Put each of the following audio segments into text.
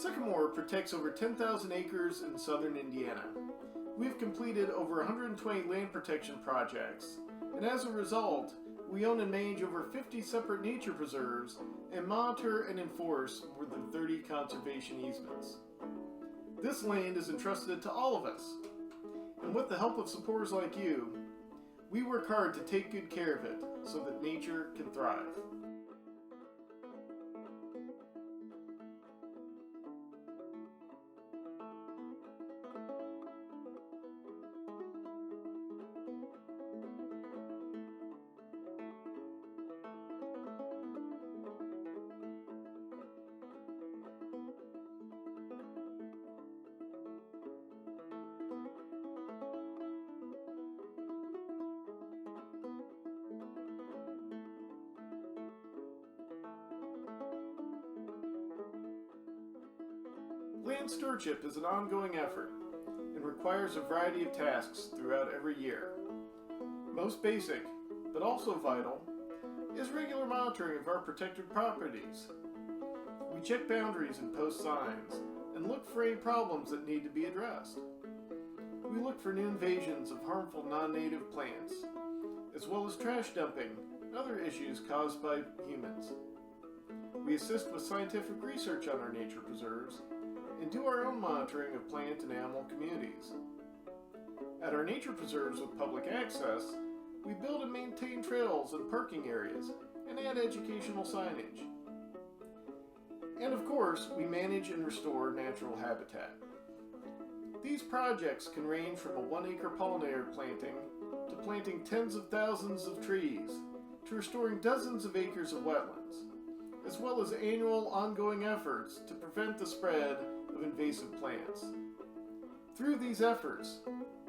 Sycamore protects over 10,000 acres in southern Indiana. We've completed over 120 land protection projects, and as a result, we own and manage over 50 separate nature preserves and monitor and enforce more than 30 conservation easements. This land is entrusted to all of us, and with the help of supporters like you, we work hard to take good care of it so that nature can thrive. Land stewardship is an ongoing effort and requires a variety of tasks throughout every year. Most basic, but also vital, is regular monitoring of our protected properties. We check boundaries and post signs, and look for any problems that need to be addressed. We look for new invasions of harmful non-native plants, as well as trash dumping and other issues caused by humans. We assist with scientific research on our nature preserves and do our own monitoring of plant and animal communities. At our nature preserves with public access, we build and maintain trails and parking areas and add educational signage. And of course, we manage and restore natural habitat. These projects can range from a 1-acre pollinator planting to planting tens of thousands of trees to restoring dozens of acres of wetlands, as well as annual ongoing efforts to prevent the spread of invasive plants. Through these efforts,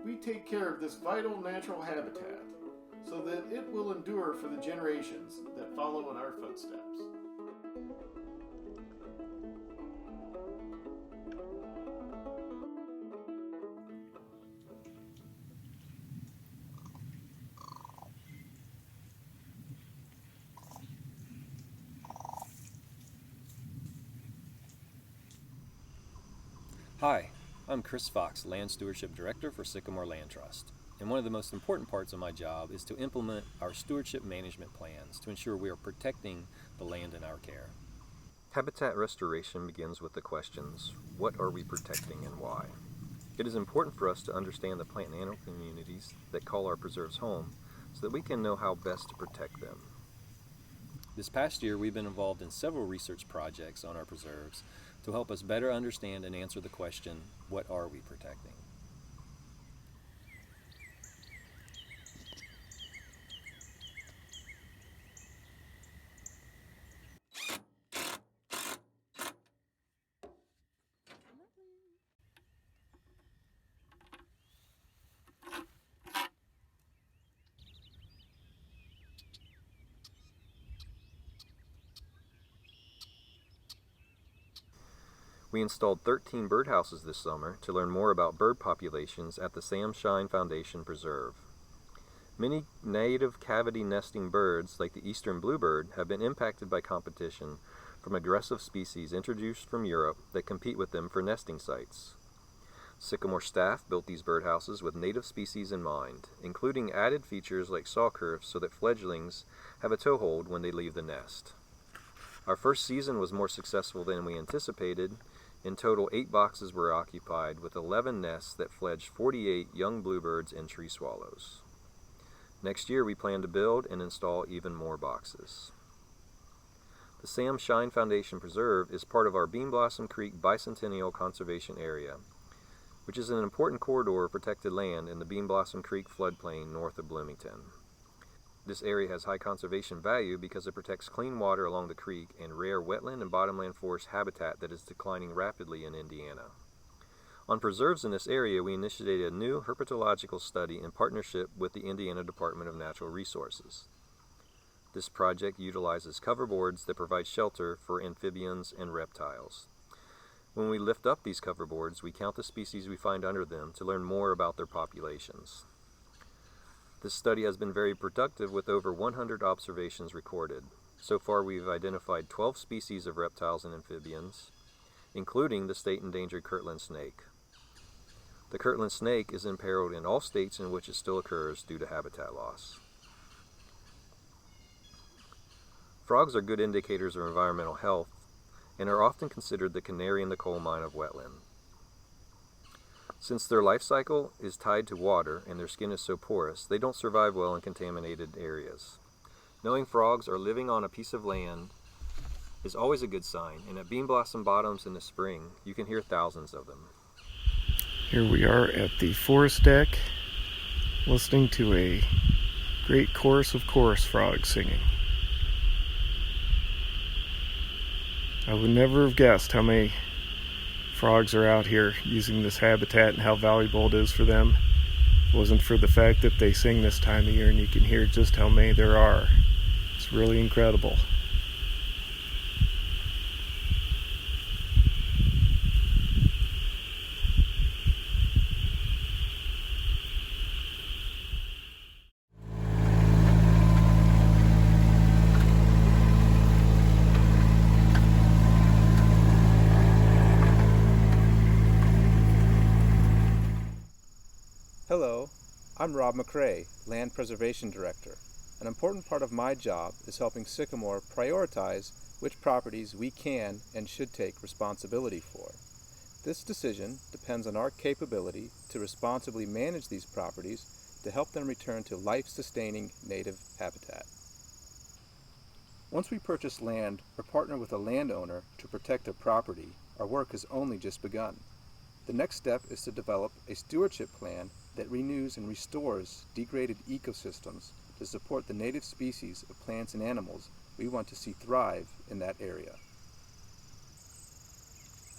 we take care of this vital natural habitat so that it will endure for the generations that follow in our footsteps. Hi, I'm Chris Fox, Land Stewardship Director for Sycamore Land Trust, and one of the most important parts of my job is to implement our stewardship management plans to ensure we are protecting the land in our care. Habitat restoration begins with the questions, what are we protecting and why? It is important for us to understand the plant and animal communities that call our preserves home so that we can know how best to protect them. This past year, we've been involved in several research projects on our preserves to help us better understand and answer the question, what are we protecting? We installed 13 birdhouses this summer to learn more about bird populations at the Sam Shine Foundation Preserve. Many native cavity nesting birds, like the eastern bluebird, have been impacted by competition from aggressive species introduced from Europe that compete with them for nesting sites. Sycamore staff built these birdhouses with native species in mind, including added features like saw curves so that fledglings have a toehold when they leave the nest. Our first season was more successful than we anticipated. In total, 8 boxes were occupied with 11 nests that fledged 48 young bluebirds and tree swallows. Next year, we plan to build and install even more boxes. The Sam Shine Foundation Preserve is part of our Beanblossom Creek Bicentennial Conservation Area, which is an important corridor of protected land in the Beanblossom Creek floodplain north of Bloomington. This area has high conservation value because it protects clean water along the creek and rare wetland and bottomland forest habitat that is declining rapidly in Indiana. On preserves in this area, we initiated a new herpetological study in partnership with the Indiana Department of Natural Resources. This project utilizes coverboards that provide shelter for amphibians and reptiles. When we lift up these coverboards, we count the species we find under them to learn more about their populations. This study has been very productive with over 100 observations recorded. So far we've identified 12 species of reptiles and amphibians, including the state endangered Kirtland snake. The Kirtland snake is imperiled in all states in which it still occurs due to habitat loss. Frogs are good indicators of environmental health and are often considered the canary in the coal mine of wetland. Since their life cycle is tied to water and their skin is so porous, they don't survive well in contaminated areas. Knowing frogs are living on a piece of land is always a good sign, and at Beanblossom Bottoms in the spring, you can hear thousands of them. Here we are at the forest deck, listening to a great chorus of chorus frogs singing. I would never have guessed how many frogs are out here using this habitat and how valuable it is for them. If it wasn't for the fact that they sing this time of year and you can hear just how many there are. It's really incredible. Hello, I'm Rob McCrae, Land Preservation Director. An important part of my job is helping Sycamore prioritize which properties we can and should take responsibility for. This decision depends on our capability to responsibly manage these properties to help them return to life-sustaining native habitat. Once we purchase land or partner with a landowner to protect a property, our work has only just begun. The next step is to develop a stewardship plan that renews and restores degraded ecosystems to support the native species of plants and animals we want to see thrive in that area.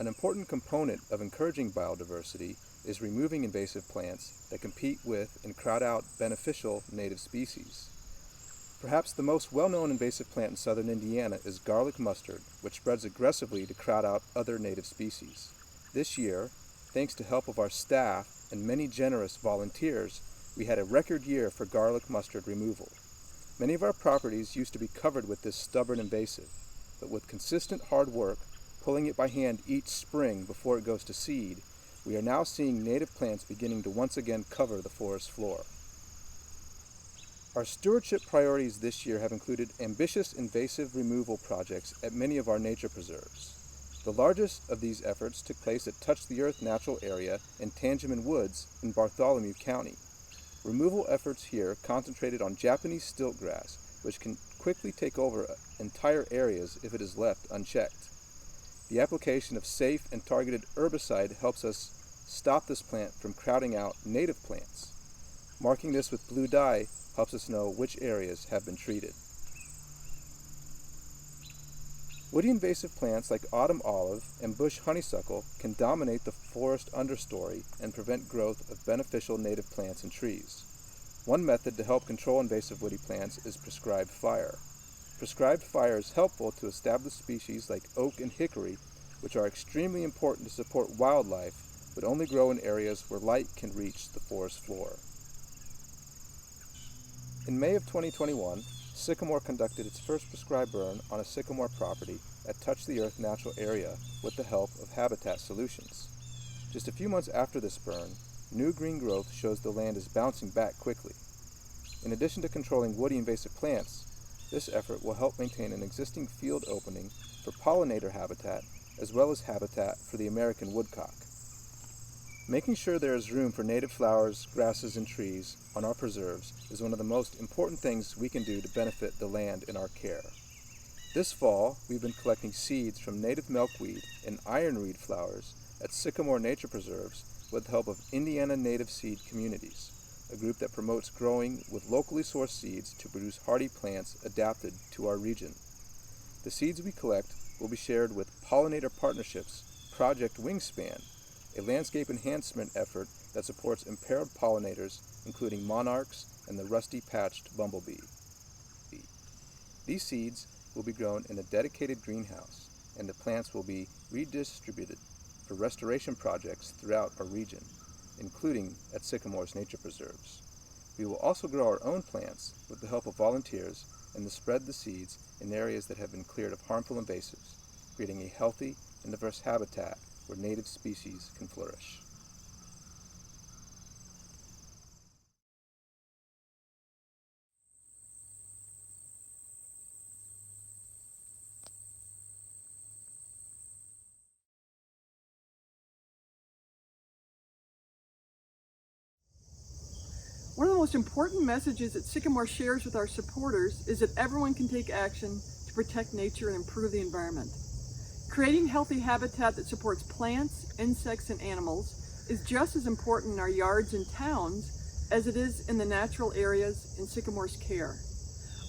An important component of encouraging biodiversity is removing invasive plants that compete with and crowd out beneficial native species. Perhaps the most well-known invasive plant in southern Indiana is garlic mustard, which spreads aggressively to crowd out other native species. This year, thanks to help of our staff and many generous volunteers, we had a record year for garlic mustard removal. Many of our properties used to be covered with this stubborn invasive, but with consistent hard work, pulling it by hand each spring before it goes to seed, we are now seeing native plants beginning to once again cover the forest floor. Our stewardship priorities this year have included ambitious invasive removal projects at many of our nature preserves. The largest of these efforts took place at Touch the Earth Natural Area in Tangeman Woods in Bartholomew County. Removal efforts here concentrated on Japanese stiltgrass, which can quickly take over entire areas if it is left unchecked. The application of safe and targeted herbicide helps us stop this plant from crowding out native plants. Marking this with blue dye helps us know which areas have been treated. Woody invasive plants like autumn olive and bush honeysuckle can dominate the forest understory and prevent growth of beneficial native plants and trees. One method to help control invasive woody plants is prescribed fire. Prescribed fire is helpful to establish species like oak and hickory, which are extremely important to support wildlife, but only grow in areas where light can reach the forest floor. In May of 2021, Sycamore conducted its first prescribed burn on a sycamore property at Touch the Earth Natural Area with the help of Habitat Solutions. Just a few months after this burn, new green growth shows the land is bouncing back quickly. In addition to controlling woody invasive plants, this effort will help maintain an existing field opening for pollinator habitat as well as habitat for the American woodcock. Making sure there is room for native flowers, grasses, and trees on our preserves is one of the most important things we can do to benefit the land in our care. This fall, we've been collecting seeds from native milkweed and ironweed flowers at Sycamore Nature Preserves with the help of Indiana Native Seed Communities, a group that promotes growing with locally sourced seeds to produce hardy plants adapted to our region. The seeds we collect will be shared with Pollinator Partnerships Project Wingspan, a landscape enhancement effort that supports imperiled pollinators, including monarchs and the rusty-patched bumblebee. These seeds will be grown in a dedicated greenhouse, and the plants will be redistributed for restoration projects throughout our region, including at Sycamore's nature preserves. We will also grow our own plants with the help of volunteers and spread the seeds in areas that have been cleared of harmful invasives, creating a healthy, and diverse habitat where native species can flourish. One of the most important messages that Sycamore shares with our supporters is that everyone can take action to protect nature and improve the environment. Creating healthy habitat that supports plants, insects, and animals is just as important in our yards and towns as it is in the natural areas in Sycamore's care.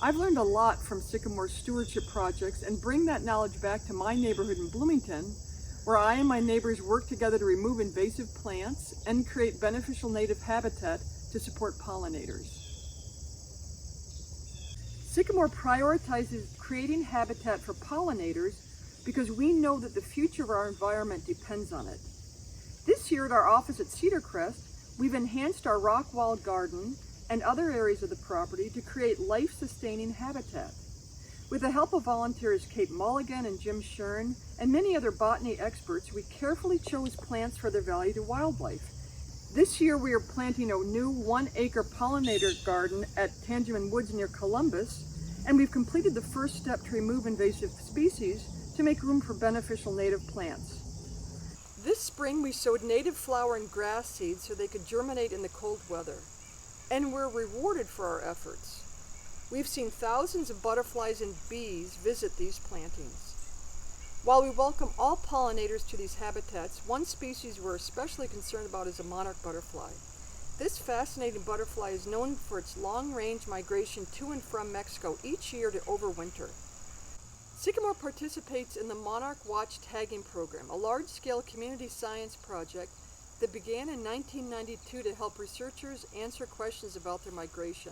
I've learned a lot from Sycamore's stewardship projects and bring that knowledge back to my neighborhood in Bloomington, where I and my neighbors work together to remove invasive plants and create beneficial native habitat to support pollinators. Sycamore prioritizes creating habitat for pollinators because we know that the future of our environment depends on it. This year at our office at Cedar Crest, we've enhanced our rock wall garden and other areas of the property to create life-sustaining habitat. With the help of volunteers Kate Mulligan and Jim Shern and many other botany experts, we carefully chose plants for their value to wildlife. This year we are planting a new 1-acre pollinator garden at Tangeman Woods near Columbus, and we've completed the first step to remove invasive species to make room for beneficial native plants. This spring we sowed native flower and grass seeds so they could germinate in the cold weather, and we're rewarded for our efforts. We've seen thousands of butterflies and bees visit these plantings. While we welcome all pollinators to these habitats, one species we're especially concerned about is a monarch butterfly. This fascinating butterfly is known for its long-range migration to and from Mexico each year to overwinter. Sycamore participates in the Monarch Watch Tagging Program, a large-scale community science project that began in 1992 to help researchers answer questions about their migration.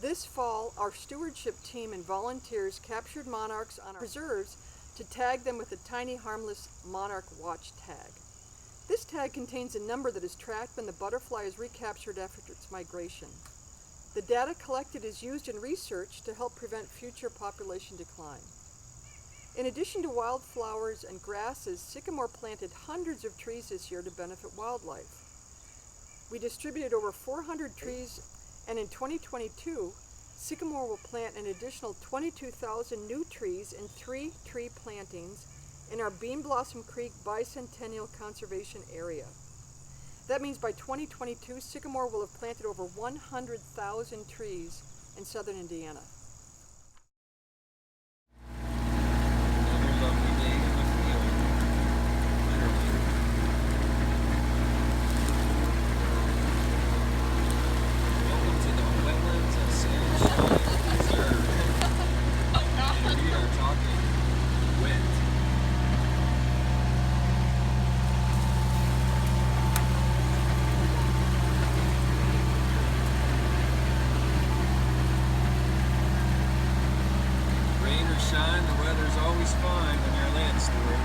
This fall, our stewardship team and volunteers captured monarchs on our preserves to tag them with a tiny harmless Monarch Watch tag. This tag contains a number that is tracked when the butterfly is recaptured after its migration. The data collected is used in research to help prevent future population decline. In addition to wildflowers and grasses, Sycamore planted hundreds of trees this year to benefit wildlife. We distributed over 400 trees, and in 2022, Sycamore will plant an additional 22,000 new trees in 3 tree plantings in our Beanblossom Creek Bicentennial Conservation Area. That means by 2022, Sycamore will have planted over 100,000 trees in southern Indiana. Another lovely day in the field. Literally. Welcome to the Wetlands of Sycamore Preserve. And we are talking wet. Rain or shine, the weather's always fine when you're a land steward.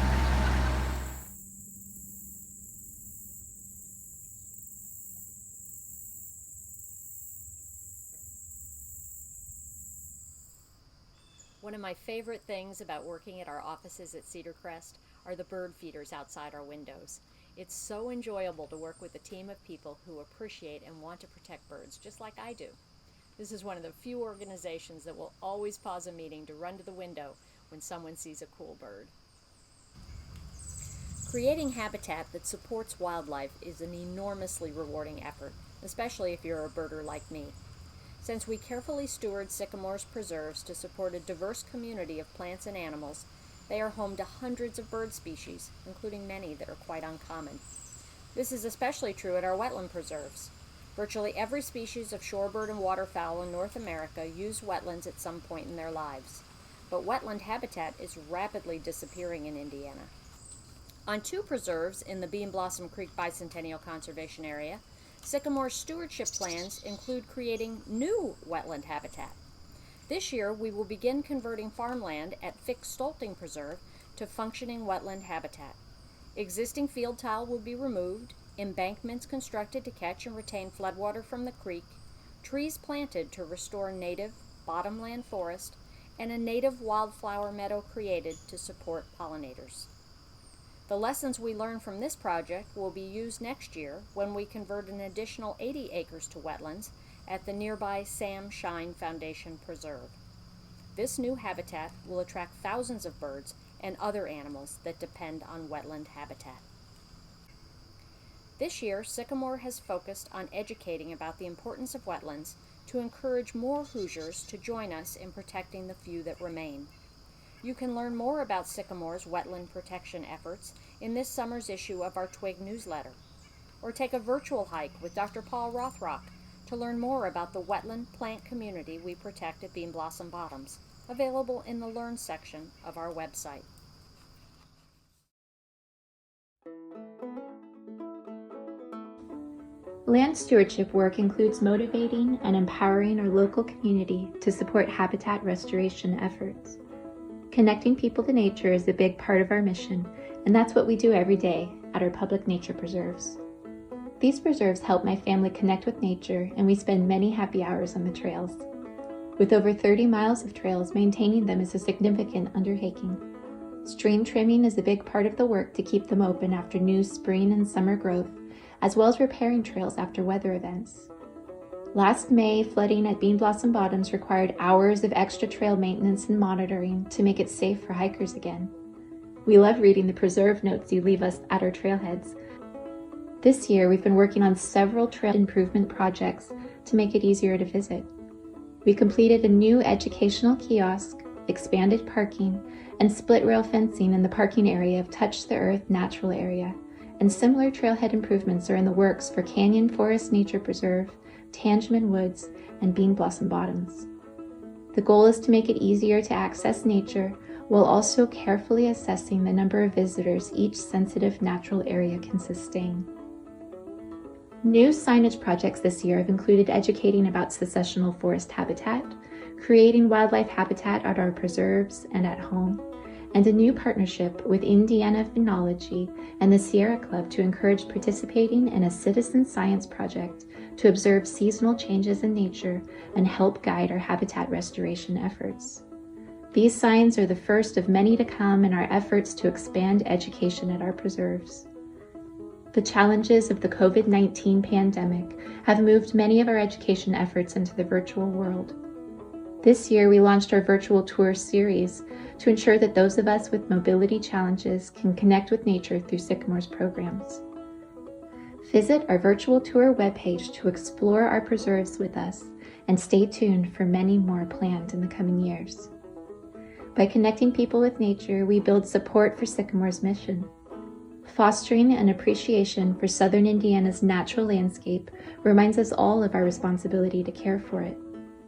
One of my favorite things about working at our offices at Cedar Crest are the bird feeders outside our windows. It's so enjoyable to work with a team of people who appreciate and want to protect birds, just like I do. This is one of the few organizations that will always pause a meeting to run to the window when someone sees a cool bird. Creating habitat that supports wildlife is an enormously rewarding effort, especially if you're a birder like me. Since we carefully steward Sycamore's preserves to support a diverse community of plants and animals, they are home to hundreds of bird species, including many that are quite uncommon. This is especially true at our wetland preserves. Virtually every species of shorebird and waterfowl in North America use wetlands at some point in their lives. But wetland habitat is rapidly disappearing in Indiana. On 2 preserves in the Beanblossom Creek Bicentennial Conservation Area, Sycamore's stewardship plans include creating new wetland habitat. This year, we will begin converting farmland at Fix-Stoelting Preserve to functioning wetland habitat. Existing field tile will be removed, embankments constructed to catch and retain floodwater from the creek, trees planted to restore native bottomland forest, and a native wildflower meadow created to support pollinators. The lessons we learn from this project will be used next year when we convert an additional 80 acres to wetlands at the nearby Sam Shine Foundation Preserve. This new habitat will attract thousands of birds and other animals that depend on wetland habitat. This year, Sycamore has focused on educating about the importance of wetlands to encourage more Hoosiers to join us in protecting the few that remain. You can learn more about Sycamore's wetland protection efforts in this summer's issue of our Twig newsletter, or take a virtual hike with Dr. Paul ROTHROCK to learn more about the wetland plant community we protect at Beanblossom Bottoms, available in the Learn section of our website. Land stewardship work includes motivating and empowering our local community to support habitat restoration efforts. Connecting people to nature is a big part of our mission, and that's what we do every day at our public nature preserves. These preserves help my family connect with nature, and we spend many happy hours on the trails. With over 30 miles of trails, maintaining them is a significant undertaking. Stream trimming is a big part of the work to keep them open after new spring and summer growth, as well as repairing trails after weather events. Last May, flooding at Beanblossom Bottoms required hours of extra trail maintenance and monitoring to make it safe for hikers again. We love reading the preserve notes you leave us at our trailheads. This year, we've been working on several trail improvement projects to make it easier to visit. We completed a new educational kiosk, expanded parking, and split rail fencing in the parking area of Touch the Earth Natural Area, and similar trailhead improvements are in the works for Canyon Forest Nature Preserve, Tangeman Woods, and Beanblossom Bottoms. The goal is to make it easier to access nature while also carefully assessing the number of visitors each sensitive natural area can sustain. New signage projects this year have included educating about successional forest habitat, creating wildlife habitat at our preserves and at home, and a new partnership with Indiana Phenology and the Sierra Club to encourage participating in a citizen science project to observe seasonal changes in nature and help guide our habitat restoration efforts. These signs are the first of many to come in our efforts to expand education at our preserves. The challenges of the COVID-19 pandemic have moved many of our education efforts into the virtual world. This year, we launched our virtual tour series to ensure that those of us with mobility challenges can connect with nature through Sycamore's programs. Visit our virtual tour webpage to explore our preserves with us, and stay tuned for many more planned in the coming years. By connecting people with nature, we build support for Sycamore's mission. Fostering an appreciation for southern Indiana's natural landscape reminds us all of our responsibility to care for it.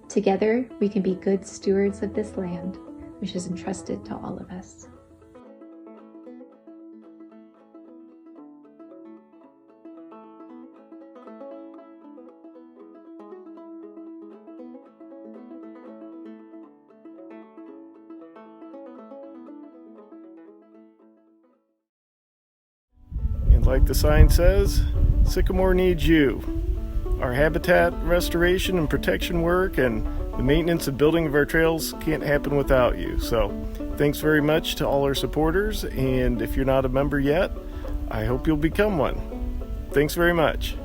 Together, we can be good stewards of this land, which is entrusted to all of us. And like the sign says, Sycamore needs you. Our habitat restoration and protection work and the maintenance and building of our trails can't happen without you. So thanks very much to all our supporters, and if you're not a member yet, I hope you'll become one. Thanks very much.